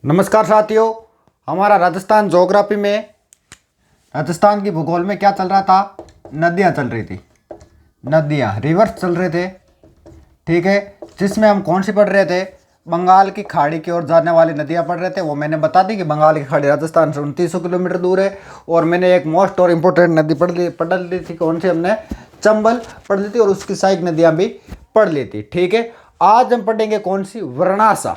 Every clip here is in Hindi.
नमस्कार साथियों। हमारा राजस्थान ज्योग्राफी में राजस्थान की भूगोल में क्या चल रहा था? नदियाँ चल रही थी, नदियाँ रिवर्स चल रहे थे। ठीक है, जिसमें हम कौन सी पढ़ रहे थे? बंगाल की खाड़ी की ओर जाने वाली नदियाँ पढ़ रहे थे। वो मैंने बता दी कि बंगाल की खाड़ी राजस्थान से 2900 किलोमीटर दूर है। और मैंने एक मोस्ट और इम्पोर्टेंट नदी पढ़ ली थी। कौन सी? हमने चंबल पढ़ ली थी और उसकी सहायक नदियाँ भी पढ़ ली थी। ठीक है, आज हम पढ़ेंगे कौन सी? वर्णासा।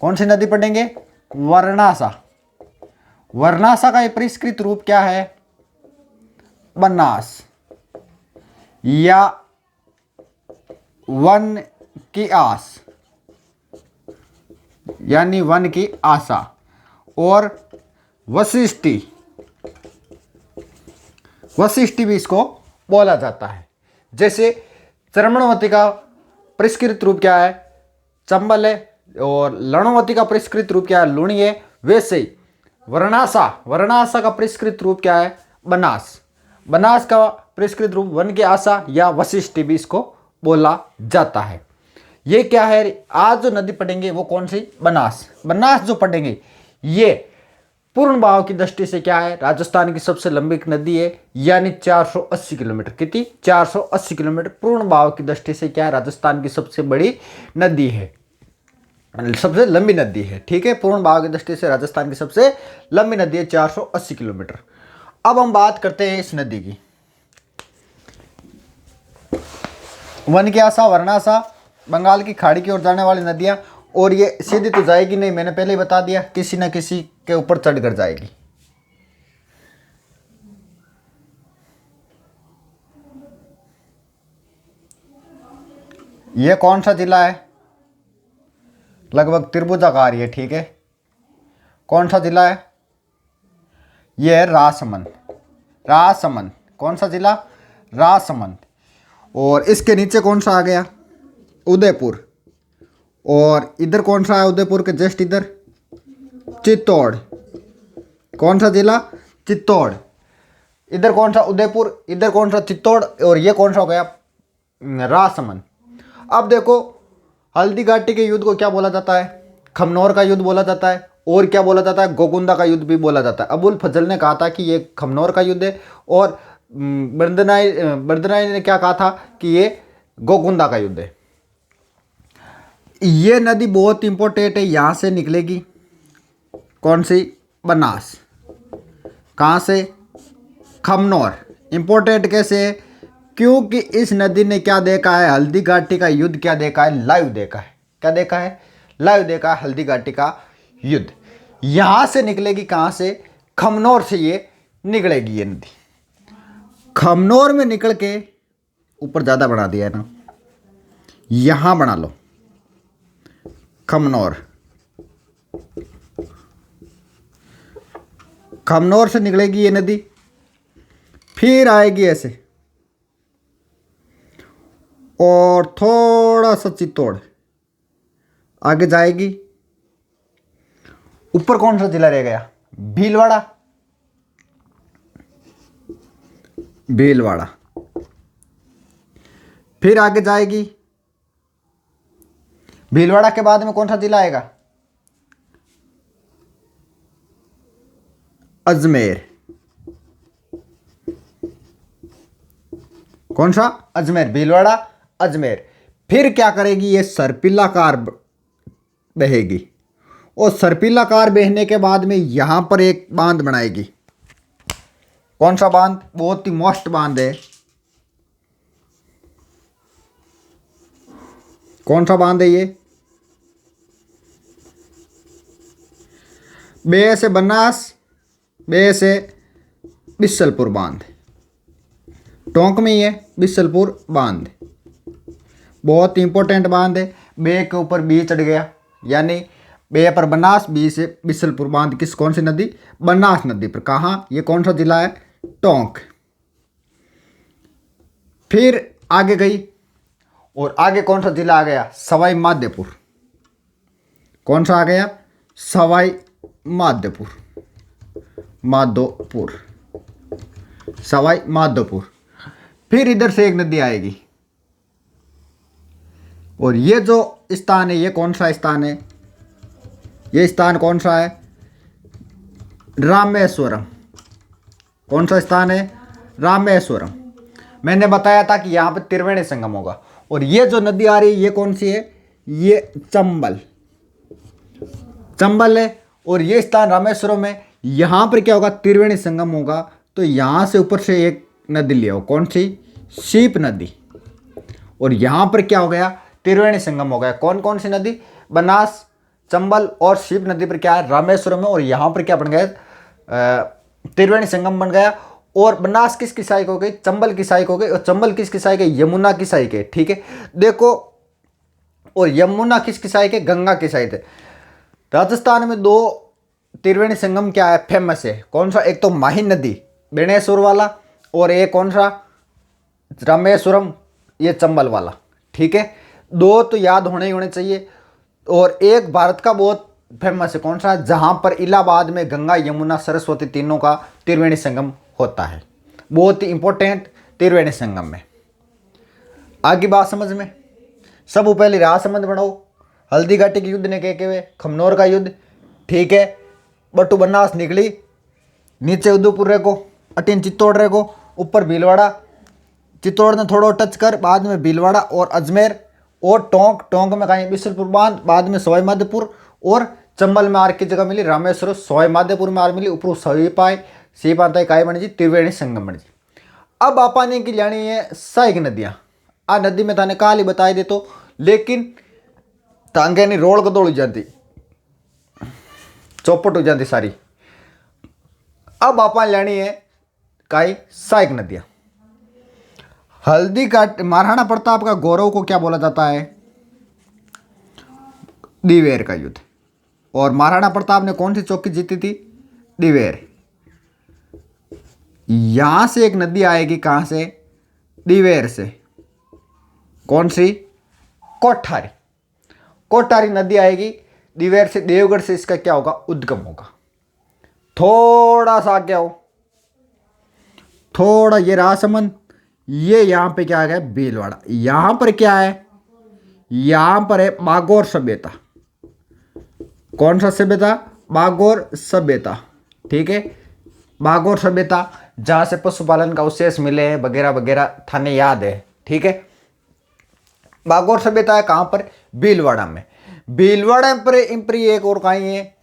कौन सी नदी पढ़ेंगे? वर्णासा। वर्णासा का परिष्कृत रूप क्या है? बनास या वन की आस, यानी वन की आशा। और वशिष्टि, वशिष्टि भी इसको बोला जाता है। जैसे चर्मणवती का परिष्कृत रूप क्या है? चंबल है। और लणवती का परिष्कृत रूप क्या है? लुणी है। वैसे ही वर्णासा, वर्णासा का परिष्कृत रूप क्या है? बनास। बनास का परिष्कृत रूप वन की आशा या वशिष्टि भी इसको बोला जाता है। ये क्या है? आज जो नदी पढ़ेंगे वो कौन सी? बनास। बनास जो पढ़ेंगे ये पूर्ण बहाव की दृष्टि से क्या है? राजस्थान की सबसे लंबी नदी है, यानी 480 किलोमीटर। कितनी? 480 किलोमीटर पूर्ण बहाव की दृष्टि से क्या है? राजस्थान की सबसे बड़ी नदी है, सबसे लंबी नदी है। ठीक है, पूर्ण बहाव की दृष्टि से राजस्थान की सबसे लंबी नदी है 480 किलोमीटर। अब हम बात करते हैं इस नदी की। वन की आशा, वर्णासा, बंगाल की खाड़ी की ओर जाने वाली नदियां। और ये सीधी तो जाएगी नहीं, मैंने पहले ही बता दिया, किसी न किसी के ऊपर चढ़कर जाएगी। ये कौन सा जिला है? लगभग त्रिभुजाकार है। ठीक है, कौन सा जिला है? यह है राजसमंद। राजसमंद कौन सा जिला? राजसमंद। और इसके नीचे कौन सा आ गया? उदयपुर। और इधर कौन सा है? उदयपुर के जस्ट इधर चित्तौड़। कौन सा जिला? चित्तौड़। इधर कौन सा? उदयपुर। इधर कौन सा? चित्तौड़। और ये कौन सा हो गया? राजसमंद। अब देखो, हल्दी घाटी के युद्ध को क्या बोला जाता है? खमनोर का युद्ध बोला जाता है। और क्या बोला जाता है? गोकुंदा का युद्ध भी बोला जाता है। अबुल फजल ने कहा था कि ये खमनोर का युद्ध है, और बर्दनाई ने क्या कहा था कि ये गोकुंदा का युद्ध है। ये नदी बहुत इंपॉर्टेंट है, यहाँ से निकलेगी। कौन सी? बनास। कहाँ से? खमनोर। इंपॉर्टेंट कैसे है? क्योंकि इस नदी ने क्या देखा है? हल्दी घाटी का युद्ध क्या देखा है? लाइव देखा है। क्या देखा है? लाइव देखा है हल्दी घाटी का युद्ध। यहां से निकलेगी। कहां से? खमनोर से ये निकलेगी। ये नदी खमनोर में निकल के ऊपर ज्यादा बना दिया है ना, यहां बना लो खमनोर। खमनोर से निकलेगी ये नदी, फिर आएगी ऐसे और थोड़ा सा चित्तौड़ आगे जाएगी। ऊपर कौन सा जिला रह गया? भीलवाड़ा। भीलवाड़ा। फिर आगे जाएगी। भीलवाड़ा के बाद में कौन सा जिला आएगा? अजमेर। कौन सा? अजमेर। भीलवाड़ा, अजमेर। फिर क्या करेगी? ये सर्पिलाकार बहेगी। और सर्पिलाकार बहने के बाद में यहां पर एक बांध बनाएगी। कौन सा बांध? बहुत ही मस्त बांध है। कौन सा बांध है ये? बे से बनास, बे से बिसलपुर बांध। टोंक में ही है बिसलपुर बांध। बहुत इंपॉर्टेंट बांध है। बे के ऊपर बी चढ़ गया, यानी बे पर बनास, बी से बिसलपुर बांध। किस? कौन सी नदी? बनास नदी पर। कहाँ? ये कौन सा जिला है? टोंक। फिर आगे गई और आगे कौन सा जिला आ गया? सवाई माधोपुर। कौन सा आ गया? सवाई माधोपुर। माधोपुर, सवाई माधोपुर। फिर इधर से एक नदी आएगी और ये जो स्थान है, ये कौन सा स्थान है? ये स्थान कौन सा है? रामेश्वरम। कौन सा स्थान है? रामेश्वरम। मैंने बताया था कि यहाँ पे त्रिवेणी संगम होगा। और ये जो नदी आ रही है ये कौन सी है? ये चंबल। चंबल है। और ये स्थान रामेश्वरम है। यहाँ पर क्या होगा? त्रिवेणी संगम होगा। तो यहाँ से ऊपर से एक नदी लिया हो, कौन सी? शीप नदी। और यहाँ पर क्या हो गया? त्रिवेणी संगम हो गया। कौन कौन सी नदी? बनास, चंबल और शीप नदी पर क्या है? रामेश्वरम है। और यहाँ पर क्या बन गया? त्रिवेणी संगम बन गया। और बनास किसकी सहायक हो गई? चंबल की सहायक हो गई। और चंबल किसकी सहायक है? यमुना की सहायक है। ठीक है, देखो। और यमुना किसकी सहायक है? गंगा की सहायक है। राजस्थान में दो त्रिवेणी संगम क्या है? फेमस है। कौन सा? एक तो माही नदी बेणेश्वर वाला, और एक कौन सा? रामेश्वरम, ये चंबल वाला। ठीक है, दो तो याद होने चाहिए। और एक भारत का बहुत फेमस है, कौन सा? जहां पर इलाहाबाद में गंगा यमुना सरस्वती तीनों का त्रिवेणी संगम होता है। बहुत ही इंपॉर्टेंट त्रिवेणी संगम में। आगे बात समझ में। सब पहले राजसमंद बनाओ। हल्दी घाटी के युद्ध ने के हुए, खमनोर का युद्ध। ठीक है, बटू बनास निकली, नीचे उदयपुर रे को, अटीन चित्तौड़ रे को, ऊपर भीलवाड़ा। चित्तौड़ ने थोड़ा टच कर, बाद में भीलवाड़ा और अजमेर और टोंक। टोंक में कहीं बिशलपुर बांध, बाद में सवाई माधोपुर। और चंबल में आर की जगह मिली रामेश्वर। सवाई माधोपुर में आर मिली ऊपर सीपाई। सीपाताई काय बन जी? त्रिवेणी संगम बन जी। अब आपाने की जानी है सहायक नदियां। आ नदी में थाने काल ही बताई दे तो, लेकिन तांगे नहीं रोल गदोड़ हो जाती, चौपट हो जाती सारी। अब आप लेनी है काई? सहायक नदियां। हल्दी घाटी, महाराणा प्रताप का गौरव को क्या बोला जाता है? दिवेर का युद्ध। और महाराणा प्रताप ने कौन सी चौकी जीती थी? दिवेर। यहां से एक नदी आएगी, कहां से? दिवेर से। कौन सी? कोठारी। कोठारी नदी आएगी दिवेर से। देवगढ़ से इसका क्या होगा? उद्गम होगा। थोड़ा सा क्या हो, थोड़ा ये राजसमंद, ये यहां पे क्या आ गया? भीलवाड़ा। यहां पर क्या है? यहां पर है बागोर सभ्यता। कौन सा सभ्यता? बागोर सभ्यता। ठीक है, बागोर सभ्यता, जहां से पशुपालन का अवशेष मिले हैं वगैरह वगैरह, थाने याद है। ठीक है, बागोर सभ्यता है कहां पर? भीलवाड़ा में। भीलवाड़ा पर इंप्री एक और कहीं है?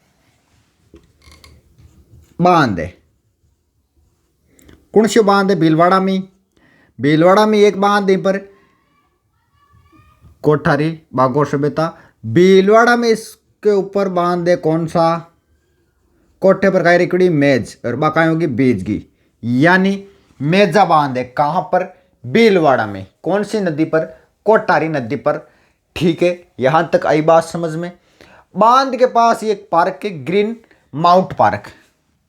बांध है। कौन सी बांध है? भीलवाड़ा में। भीलवाड़ा में एक बांध है पर कोठारी बागोर सभ्यता। भीलवाड़ा में इसके ऊपर बांध है कौन सा? कोठे पर काय रिकड़ी? मेज। और बाकाई होगी बीजगी, यानी मेजा बांध है। कहां पर? भीलवाड़ा में। कौन सी नदी पर? कोठारी नदी पर। ठीक है, यहां तक आई बात समझ में। बांध के पास एक पार्क है, ग्रीन माउंट पार्क।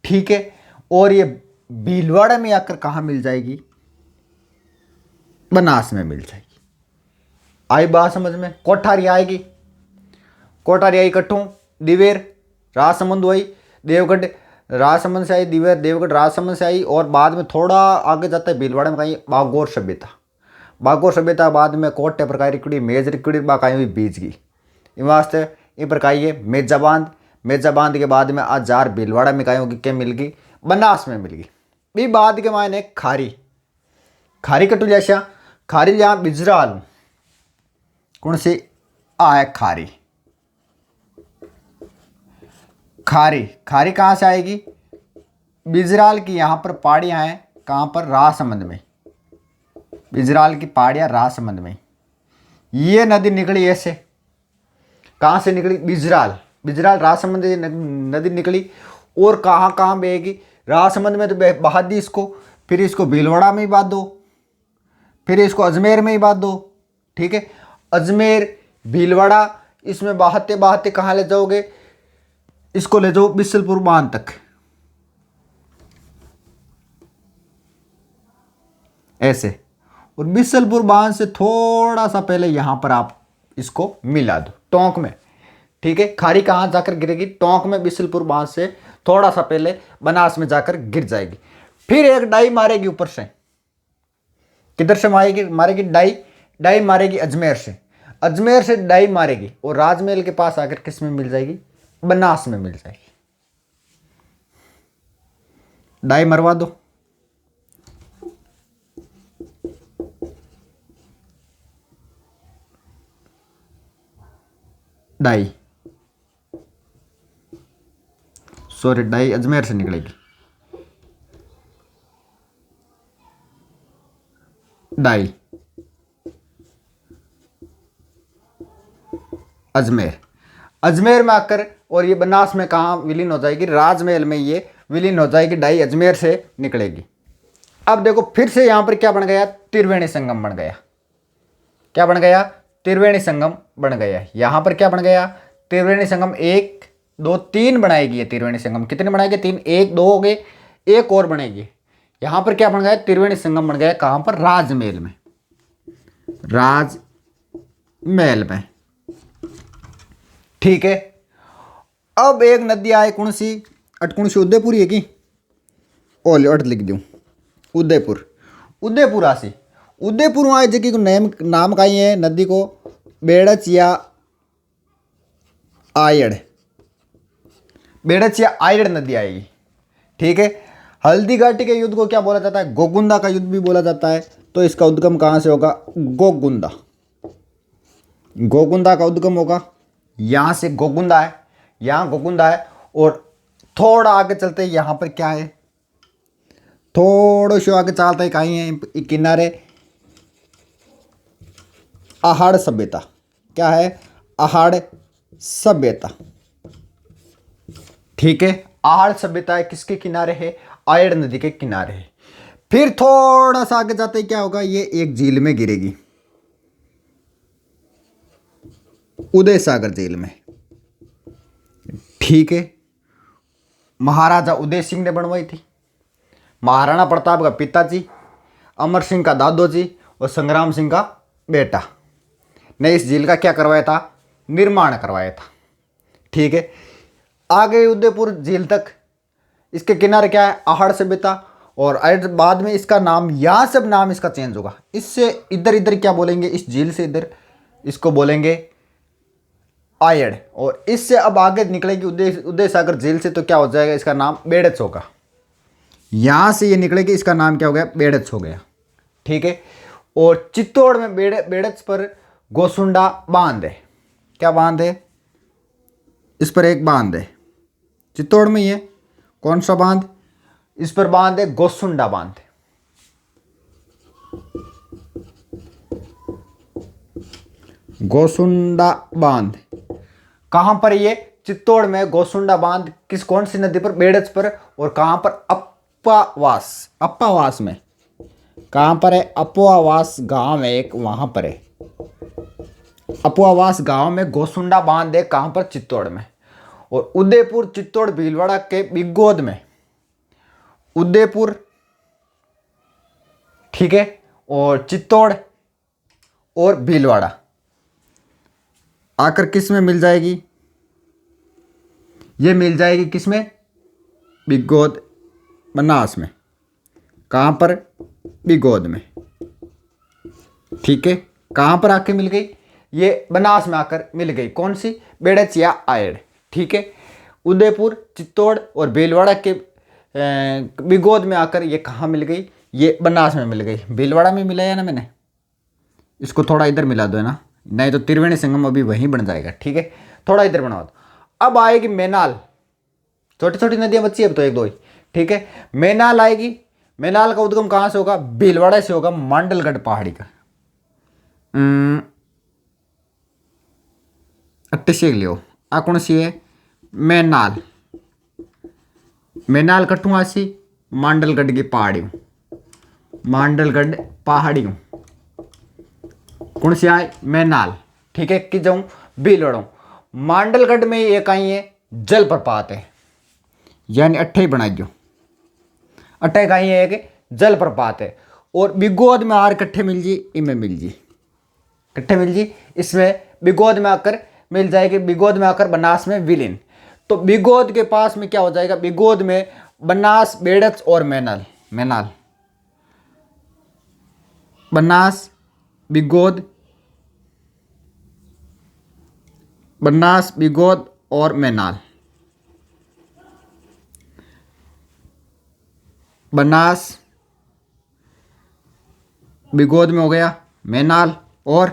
ठीक है, और ये भीलवाड़ा में आकर कहां मिल जाएगी? बनास में मिल जाएगी। आई बात समझ में। कोठारी आएगी, कोठारी आई कट्ठों, दिवेर, राजसमंद हुई, देवगढ़ राजसमंद से आई, दिवेर देवगढ़ राजसमंद से आई। और बाद में थोड़ा आगे जाता है भीलवाड़ा में कहीं बागोर सभ्यता। बागोर सभ्यता बाद में कोटे प्रकार रिकड़ी, मेज रिकड़ी बाकाई हुई बीज की। इन वास्ते इन प्रकार ये मेजा बांध। मेजा बांध के बाद में आज जार भीलवाड़ा में कहीं होगी क्या? मिल गई बनास में मिल गई। भी बाद के मायने खारी। खारी कटू जैसा खारी जहाँ बिजराल। कौन सी? आ खारी। खारी, खारी कहाँ से आएगी? बिजराल की यहाँ पर पहाड़ियाँ हैं। कहाँ पर? राजसमंद में। बिजराल की पहाड़ियाँ राजसमंद में। ये नदी निकली ऐसे। कहाँ से निकली? बिजराल। बिजराल राजसमंद नदी निकली। और कहाँ कहाँ बहेगी? राजसमंद में तो बहा दी इसको, फिर इसको भीलवाड़ा में ही बांध दो, फिर इसको अजमेर में ही बांध दो। ठीक है, अजमेर भीलवाड़ा, इसमें बहाते बहाते कहाँ ले जाओगे? इसको ले जाओ बिशलपुर बांध तक। ऐसे। और बिशलपुर बांध से थोड़ा सा पहले यहां पर आप इसको मिला दो टोंक में। ठीक है, खारी कहां जाकर गिरेगी? टोंक में। बिशलपुर बांध से थोड़ा सा पहले बनास में जाकर गिर जाएगी। फिर एक डाई मारेगी ऊपर से। किधर से मारेगी? मारेगी डाई। डाई मारेगी अजमेर से। अजमेर से डाई मारेगी और राजमहल के पास आकर किस में मिल जाएगी? बनास में मिल जाएगी। डाई मरवा दो, डाई, सॉरी डाई अजमेर से निकलेगी, डाई अजमेर, अजमेर में आकर और ये बनास में कहाँ विलीन हो जाएगी, राजमहल में ये विलीन हो जाएगी, डाई अजमेर से निकलेगी। अब देखो फिर से यहाँ पर क्या बन गया, त्रिवेणी संगम बन गया। क्या बन गया, त्रिवेणी संगम बन गया। यहाँ पर क्या बन गया, त्रिवेणी संगम, 1 2 3 बनाएगी ये त्रिवेणी संगम। कितने बनाएगी, 3, 1 2 हो गए, एक और बनेगी। यहाँ पर क्या बन गया, त्रिवेणी संगम बन गया। कहाँ पर, राजमहल में, राजमहल में। ठीक है। अब एक नदी आए कौन सी, कौन सी, उदयपुर है की, ओले अट लिख दूँ, उदयपुर, उदयपुर आसी, उदयपुर आए जगह को नाम का ही है नदी को, बेड़च या आयड़, बेड़च या आयड़ नदी आएगी। ठीक है। हल्दी घाटी के युद्ध को क्या बोला जाता है, गोगुंदा का युद्ध भी बोला जाता है। तो इसका उद्गम कहाँ से होगा, गोगुंदा, गोगुंदा का उद्गम होगा, यहाँ से गोगुंदा है, यहाँ गोगुंदा है। और थोड़ा आगे चलते हैं, यहाँ पर क्या है, थोड़ा सो आगे चलता है, कहीं है किनारे, आहाड़ सभ्यता। क्या है, आहाड़ सभ्यता। ठीक है। आहाड़ सभ्यता है किसके किनारे है, आयड़ नदी के किनारे है। फिर थोड़ा सा आगे जाते ही क्या होगा, ये एक झील में गिरेगी, उदय सागर झील में। ठीक है। महाराजा उदय सिंह ने बनवाई थी, महाराणा प्रताप का पिताजी, अमर सिंह का दादोजी और संग्राम सिंह का बेटा ने इस झील का क्या करवाया था, निर्माण करवाया था। ठीक है। आगे उदयपुर झील तक, इसके किनारे क्या है, आहाड़ सभ्यता। और बाद में इसका नाम, यहाँ सब नाम इसका चेंज होगा। इससे इधर इधर क्या बोलेंगे, इस झील से इधर इसको बोलेंगे आयड़। और इससे अब आगे निकलेगी उदय सागर झील से, तो क्या हो जाएगा, इसका नाम बेड़च होगा। यहाँ से ये निकलेगी, इसका नाम क्या हो गया, बेड़च हो गया। ठीक है। और चित्तौड़ में बेड़च पर गोसुंडा बांध है। क्या बांध है, इस पर एक बांध है चित्तौड़ में, ये कौन सा बांध, इस पर बांध है गोसुंडा बांध। गोसुंडा बांध कहां पर, ये चित्तौड़ में गोसुंडा बांध, किस कौन सी नदी पर, बेड़च पर। और कहां पर, अप्पावास, अप्पावास में। कहां पर है, अप्पावास गांव है एक, वहां पर है अप्पावास गांव में गोसुंडा बांध है। कहां पर, चित्तौड़ में। और उदयपुर, चित्तौड़, भीलवाड़ा के बिगोद में, उदयपुर। ठीक है। और चित्तौड़ और भीलवाड़ा आकर किस में मिल जाएगी, ये मिल जाएगी किस में, बिगोद, बनास में। कहां पर, बिगोद में। ठीक है। कहां पर आके मिल गई, ये बनास में आकर मिल गई, कौन सी, बेड़च या आयड़। ठीक है। उदयपुर, चित्तौड़ और भीलवाड़ा के बिगोद में आकर ये कहाँ मिल गई, ये बनास में मिल गई। भीलवाड़ा में मिला है ना मैंने, इसको थोड़ा इधर मिला दो है ना, नहीं तो त्रिवेणी संगम अभी वहीं बन जाएगा। ठीक है। थोड़ा इधर बना दो। अब आएगी मैनाल, छोटी छोटी नदियां बची अब तो, एक दो ही। ठीक है। मैनाल आएगी। मैनाल का उद्गम कहाँ से होगा, भीलवाड़ा से होगा, मांडलगढ़ पहाड़ी का। अट्टे लियो, आ कौन सी है, मैनाल, मैनाल कट्टू आसी, मांडलगढ़ की पहाड़ी, मांडलगढ़ पहाड़ी कौन सी आए, मैनाल। ठीक है। कि जाऊं, भीलवाड़ा, मांडलगढ़ में ये कहीं है, जलप्रपात है, यानी अट्ठे ही बनाइयो, अट्ठे कहीं है एक जलप्रपात है। और बिगोद में आर कट्ठे मिल जी, इनमें मिल जी, कट्ठे मिल जी, इसमें बिगोद में आकर मिल जाएगी, बिगोद में आकर बनास में विलीन। तो बिगोद के पास में क्या हो जाएगा, बिगोद में बनास, बेड़च और मैनाल, मैनाल, बनास, बिगोद, बनास, बिगोद और मैनाल। बनास, बिगोद में हो गया मैनाल और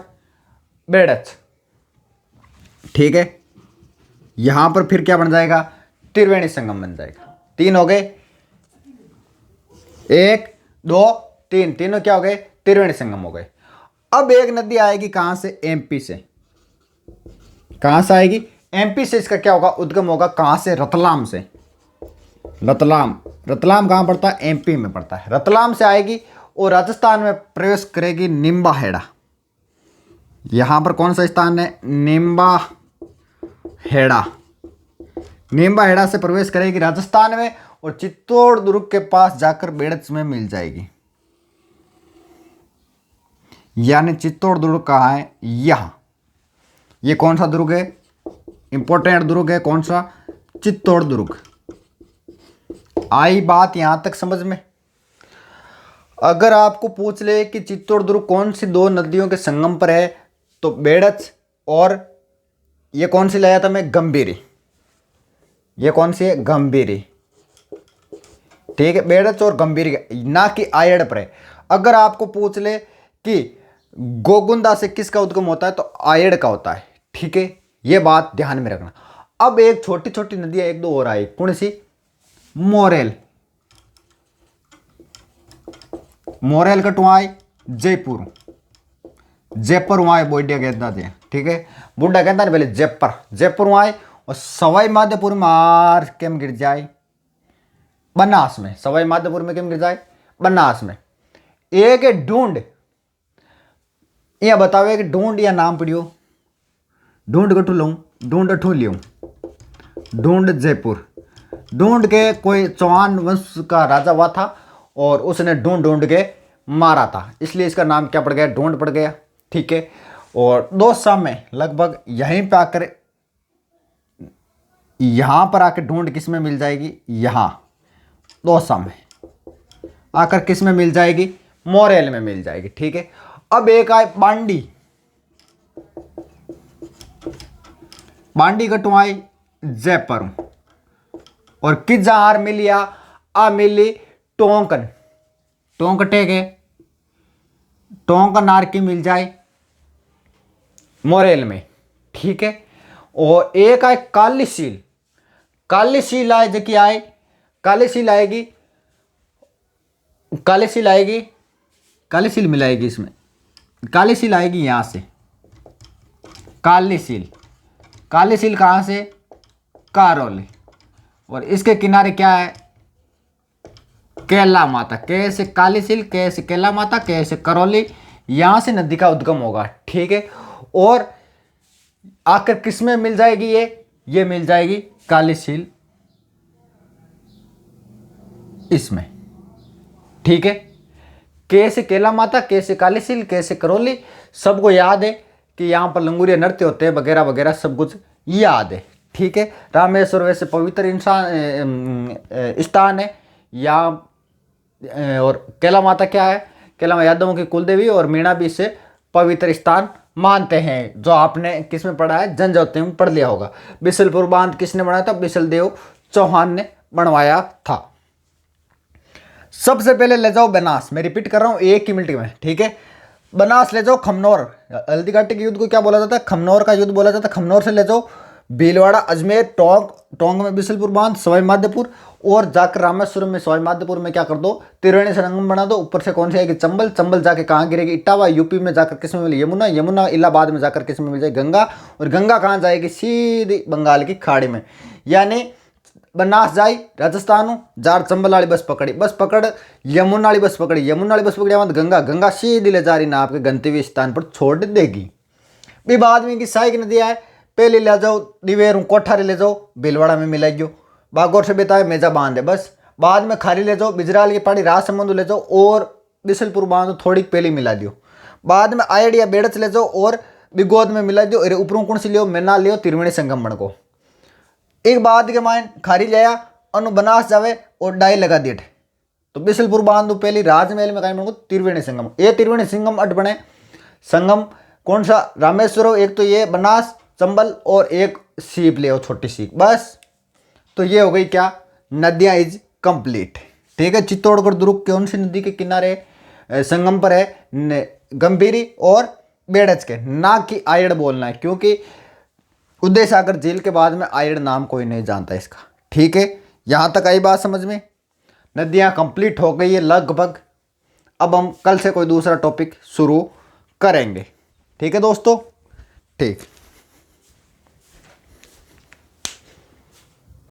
बेड़च। ठीक है, यहां पर फिर क्या बन जाएगा, त्रिवेणी संगम बन जाएगा। तीन हो गए, एक दो तीन, तीनों क्या हो गए, त्रिवेणी संगम हो गए। अब एक नदी आएगी कहां से, एमपी से। कहां से आएगी, एमपी से। इसका क्या होगा, उद्गम होगा कहां से, रतलाम से। रतलाम, रतलाम कहां पड़ता है, एमपी में पड़ता है। रतलाम से आएगी और राजस्थान में प्रवेश करेगी निम्बाहेड़ा। यहां पर कौन सा स्थान है, निम्बाहेड़ा। निम्बाहेड़ा से प्रवेश करेगी राजस्थान में और चित्तौड़ दुर्ग के पास जाकर बेड़च में मिल जाएगी। यानी चित्तौड़ दुर्ग कहाँ है, यहां। ये कौन सा दुर्ग है, इंपॉर्टेंट दुर्ग है, कौन सा, चित्तौड़ दुर्ग। आई बात यहां तक समझ में। अगर आपको पूछ ले कि चित्तौड़ दुर्ग कौन सी दो नदियों के संगम पर है, तो बेड़च और ये कौन सी लाया था मैं, गंभीरी। ये कौन सी है, गंभीरी। ठीक है, बेड़च और गंभीरी, ना कि आयड़ पर है। अगर आपको पूछ ले कि गोगुंदा से किसका उद्गम होता है, तो आयड़ का होता है। ठीक है, ये बात ध्यान में रखना। अब एक छोटी छोटी नदियां एक दो और आई, कौन सी, मोरेल। मोरेल कटवाई जयपुर, जयपुर वहां बोडिया कहता थे। ठीक है, बुढ़ा कहता नहीं पहले जयपुर, जयपुर वहां और सवाई माधोपुर मार केम गिर जाए, बनास में। सवाई माधोपुर में केम गिर जाए, बनास में। एक है ढूंढ, यह बताओ कि ढूंढ या नाम पढ़ियो, ढूंढ कठू लूं, ढूंढ अठू लियो, ढूंढ जयपुर। ढूंढ के कोई चौहान वंश का राजा हुआ था और उसने ढूंढ ढूंढ के मारा था, इसलिए इसका नाम क्या पड़ गया, ढूंढ पड़ गया। ठीक है, और दौसा में लगभग यहीं पे आकर, यहां पर आकर ढूंढ किस में मिल जाएगी, यहां दौसा में आकर किस में मिल जाएगी, मोरेल में मिल जाएगी। ठीक है, अब एक आए बांडी, बांडी कटवाई जयपुर और किस जहां मिलिया, आ मिली टोंकन, टोंकटे के टोंकन आर की मिल जाए मोरेल में। ठीक है, और एक आए कालीसील, कालीसील आए जो कि आए, कालीसील आएगी, कालीसील आएगी, कालीसील मिलाएगी इसमें, कालीसील आएगी यहां से, कालीसील। कालीसील कहां से, करौली, और इसके किनारे क्या है, कैला माता। कैसे कालीसील, कैसे कैला माता, कैसे करौली, यहां से नदी का उद्गम होगा। ठीक है, और आकर किस में मिल जाएगी, ये मिल जाएगी कालीसील इसमें। ठीक है, कैसे कैला माता, कैसे कालीसील, कैसे करौली, सबको याद है कि यहाँ पर लंगूरिया नृत्य होते हैं वगैरह वगैरह, सब कुछ याद है। ठीक है, रामेश्वर वैसे पवित्र इंसान स्थान है यहाँ, और कैला माता क्या है, कैला माता यादवों की कुलदेवी, और मीणा भी इसे पवित्र स्थान मानते हैं, जो आपने किस में पढ़ा है, जनजाति में पढ़ लिया होगा। बिशलपुर बांध किसने बनाया था, बिशलदेव चौहान ने बनवाया था। सबसे पहले ले जाओ बनास, मैं रिपीट कर रहा हूं एक ही मिनट में। ठीक है, बनास ले जाओ, खमनौर, हल्दी घाटी के युद्ध को क्या बोला जाता है, खमनौर का युद्ध बोला जाता है। खमनौर से ले जाओ भीलवाड़ा, अजमेर, टोंक, टोंक में बिशलपुर बांध, सवाई माधोपुर, और जाकर रामेश्वरम में, सवाई माधोपुर में क्या कर दो, त्रिवेणी संगम बना दो। ऊपर से कौन सी आएगी, चंबल, चंबल जाके कहाँ गिरेगी, इटावा। यूपी में जाकर किस में मिली, यमुना, यमुना इलाहाबाद में जाकर किस में मिल जाएगी, गंगा, और गंगा कहाँ जाएगी, सीधी बंगाल की खाड़ी में। यानी बनास जाई राजस्थान, जार चंबल वाली बस पकड़ी, बस पकड़ यमुना वाली बस पकड़ी, यमुना वाली बस पकड़ी मत गंगा, गंगा सीधी ले जा रही ना आपके गंतव्य स्थान पर छोड़ देगी। भी बाद में की सहायक नदियाँ है, पहले ले जाओ दिवेरू, कोठारी ले जाओ, भीलवाड़ा में मिलाइयो, बागौर से बेता है मेजा बांध है बस। बाद में खारी ले जाओ, बिजराल की पहाड़ी, राजसमंद ले जाओ, और बिशलपुर बांध थोड़ी पहले मिला दियो। बाद में आयड या बेड़च ले जाओ और बिगोद में मिला दियो। अरे ऊपरों कौन सी लियो, मैना लियो, त्रिवेणी संगम बन को। एक बाद के मायन खारी लिया अनु बनास जावे और डाई लगा दिए, तो बिशलपुर बांध पहली राजमहल में कहीं बन को त्रिवेणी संगम। ये त्रिवेणी संगम अट बने, संगम कौन सा, रामेश्वर, एक तो ये बनास, चंबल, और एक सीप ले छोटी सीप, बस। तो ये हो गई क्या, नदियां इज कंप्लीट। ठीक है। चित्तौड़गढ़ दुर्ग कौन सी नदी के किनारे संगम पर है? गंभीरी और बेड़च के, ना कि आयड़ बोलना है, क्योंकि उदय सागर झील के बाद में आयड़ नाम कोई नहीं जानता इसका। ठीक है, यहां तक आई बात समझ में? नदियां कंप्लीट हो गई है लगभग। अब हम कल से कोई दूसरा टॉपिक शुरू करेंगे। ठीक है दोस्तों, ठीक।